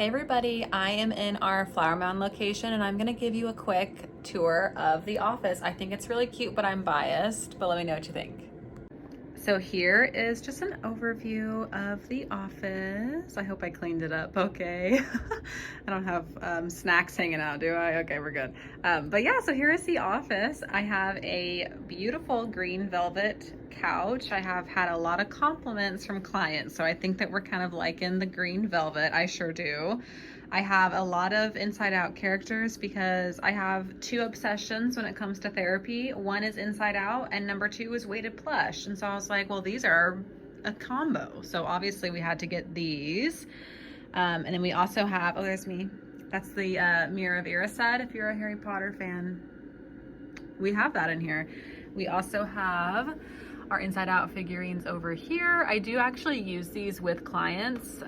Hey everybody, I am in our Flower Mound location and I'm gonna give you a quick tour of the office. I think it's really cute, but I'm biased, but let me know what you think. So here is just an overview of the office. I hope I cleaned it up okay. I don't have snacks hanging out, do I? Okay, we're good. But yeah, so here is the office. I have a beautiful green velvet couch. I have had a lot of compliments from clients, so I think that we're kind of liking the green velvet. I sure do. I have a lot of inside out characters because I have two obsessions when it comes to therapy. One is inside out and number two is weighted plush. And so I was like, well, these are a combo. So obviously we had to get these. And then we also have, oh, there's me. That's the Mirror of Erised if you're a Harry Potter fan. We have that in here. We also have our inside out figurines over here. I do actually use these with clients.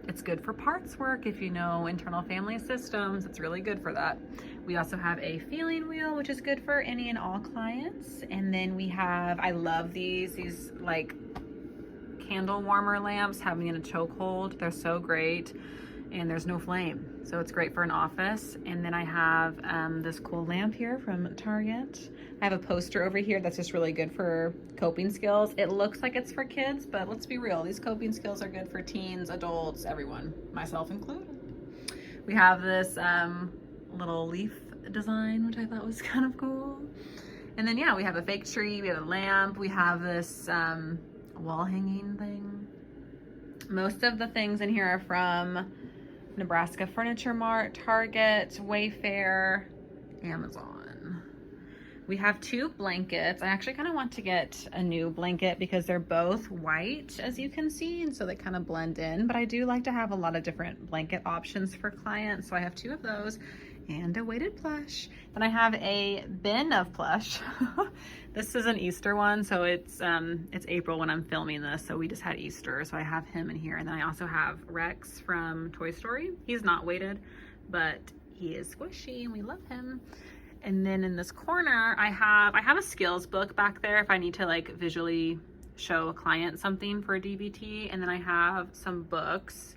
It's good for parts work if you know internal family systems. It's really good for that. We also have a feeling wheel, which is good for any and all clients. And then we have, I love these like candle warmer lamps, having in a chokehold. They're so great. And there's no flame, so it's great for an office. And then I have this cool lamp here from Target. I have a poster over here that's just really good for coping skills. It looks like it's for kids, but let's be real, these coping skills are good for teens, adults, everyone, myself included. We have this little leaf design, which I thought was kind of cool. And then yeah, we have a fake tree, we have a lamp, we have this wall hanging thing. Most of the things in here are from Nebraska Furniture Mart, Target, Wayfair, Amazon. We have two blankets. I actually kind of want to get a new blanket because they're both white, as you can see, and so they kind of blend in, but I do like to have a lot of different blanket options for clients, so I have two of those and a weighted plush. Then I have a bin of plush. This is an Easter one, so it's April when I'm filming this, so we just had Easter, so I have him in here. And then I also have Rex from Toy Story. He's not weighted, but he is squishy and we love him. And then in this corner, I have a skills book back there if I need to like visually show a client something for a DBT. And then I have some books.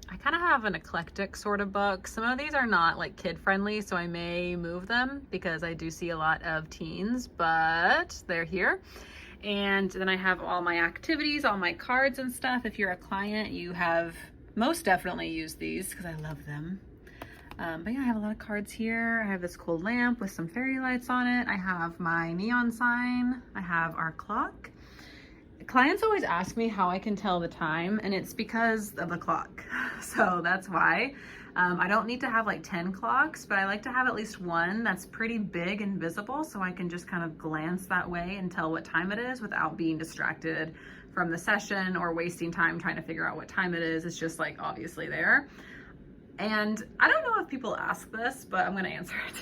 I kind of have an eclectic sort of book. Some of these are not like kid friendly, so I may move them because I do see a lot of teens, but they're here. And then I have all my activities, all my cards and stuff. If you're a client, you have most definitely used these because I love them. But yeah, I have a lot of cards here. I have this cool lamp with some fairy lights on it. I have my neon sign. I have our clock. Clients always ask me how I can tell the time, and it's because of the clock. So that's why. I don't need to have like 10 clocks, but I like to have at least one that's pretty big and visible so I can just kind of glance that way and tell what time it is without being distracted from the session or wasting time trying to figure out what time it is. It's just like obviously there. And I don't know if people ask this, but I'm gonna answer it.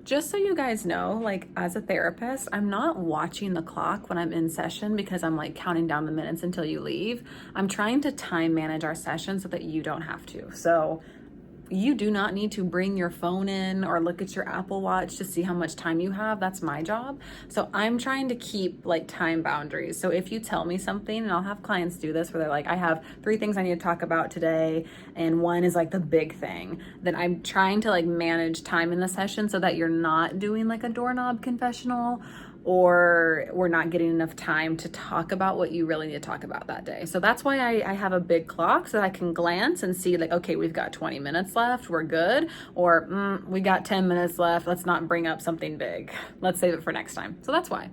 Just so you guys know, like as a therapist, I'm not watching the clock when I'm in session because I'm like counting down the minutes until you leave. I'm trying to time manage our session so that you don't have to. So you do not need to bring your phone in or look at your Apple Watch to see how much time you have. That's my job. So I'm trying to keep like time boundaries. So if you tell me something, and I'll have clients do this where they're like, I have 3 things I need to talk about today, and one is like the big thing, then I'm trying to like manage time in the session so that you're not doing like a doorknob confessional or we're not getting enough time to talk about what you really need to talk about that day. So that's why I have a big clock so that I can glance and see like, okay, we've got 20 minutes left, we're good. Or we got 10 minutes left, let's not bring up something big. Let's save it for next time. So that's why.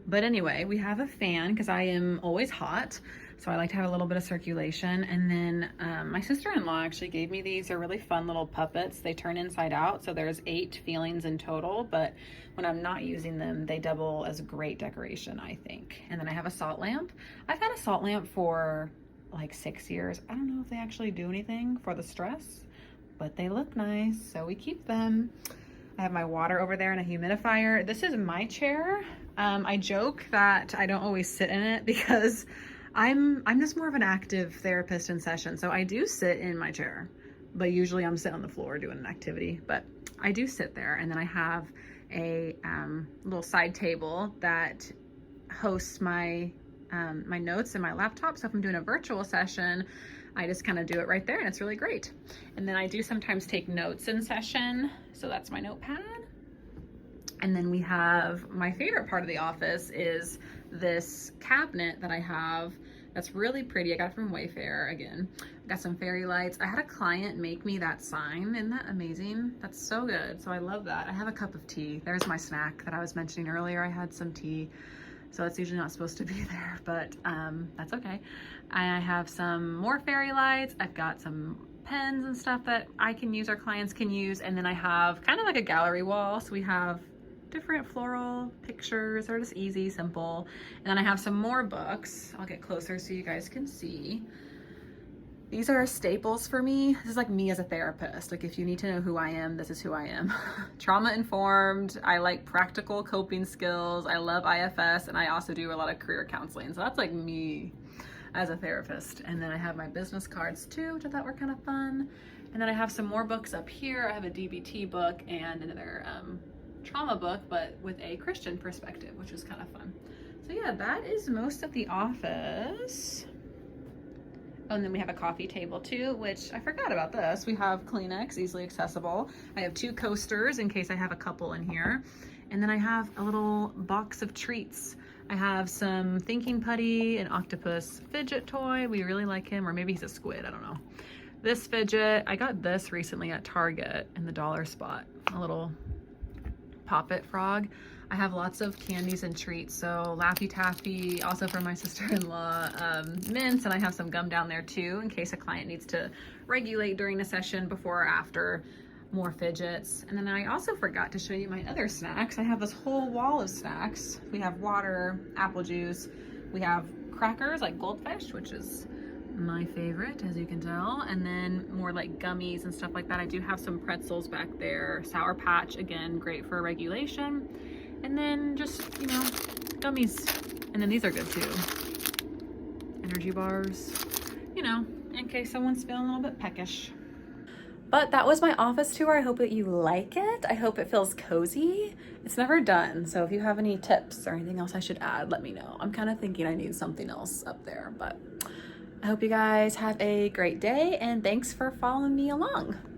But anyway, we have a fan because I am always hot. So I like to have a little bit of circulation. And then my sister-in-law actually gave me these. They're really fun little puppets. They turn inside out. So there's 8 feelings in total, but when I'm not using them, they double as a great decoration, I think. And then I have a salt lamp. I've had a salt lamp for like 6 years. I don't know if they actually do anything for the stress, but they look nice, so we keep them. I have my water over there and a humidifier. This is my chair. I joke that I don't always sit in it because I'm just more of an active therapist in session. So I do sit in my chair, but usually I'm sitting on the floor doing an activity, but I do sit there. And then I have a little side table that hosts my my notes and my laptop. So if I'm doing a virtual session, I just kind of do it right there and it's really great. And then I do sometimes take notes in session. So that's my notepad. And then we have, my favorite part of the office is this cabinet that I have that's really pretty. I got it from Wayfair again. Got some fairy lights. I had a client make me that sign. Isn't that amazing? That's so good. So I love that. I have a cup of tea. There's my snack that I was mentioning earlier. I had some tea. So it's usually not supposed to be there, but that's okay. I have some more fairy lights. I've got some pens and stuff that I can use, our clients can use. And then I have kind of like a gallery wall. So we have different floral pictures. They're just easy, simple. And then I have some more books. I'll get closer so you guys can see. These are staples for me. This is like me as a therapist. Like if you need to know who I am, this is who I am. Trauma informed. I like practical coping skills. I love IFS, and I also do a lot of career counseling. So that's like me as a therapist. And then I have my business cards too, which I thought were kind of fun. And then I have some more books up here. I have a DBT book and another trauma book, but with a Christian perspective, which is kind of fun. So yeah, that is most of the office. Oh, and then we have a coffee table too, which I forgot about this. We have Kleenex, easily accessible. I have 2 coasters in case I have a couple in here. And then I have a little box of treats. I have some thinking putty, an octopus fidget toy. We really like him, or maybe he's a squid, I don't know. This fidget, I got this recently at Target in the dollar spot, a little Pop-It frog. I have lots of candies and treats, so Laffy Taffy, also from my sister-in-law, mints, and I have some gum down there too in case a client needs to regulate during a session, before or after, more fidgets. And then I also forgot to show you my other snacks. I have this whole wall of snacks. We have water, apple juice, we have crackers like Goldfish, which is my favorite, as you can tell, and then more like gummies and stuff like that. I do have some pretzels back there. Sour Patch, again, great for regulation. And then just, you know, gummies. And then these are good too. Energy bars, you know, in case someone's feeling a little bit peckish. But that was my office tour. I hope that you like it. I hope it feels cozy. It's never done. So if you have any tips or anything else I should add, let me know. I'm kind of thinking I need something else up there, but I hope you guys have a great day, and thanks for following me along.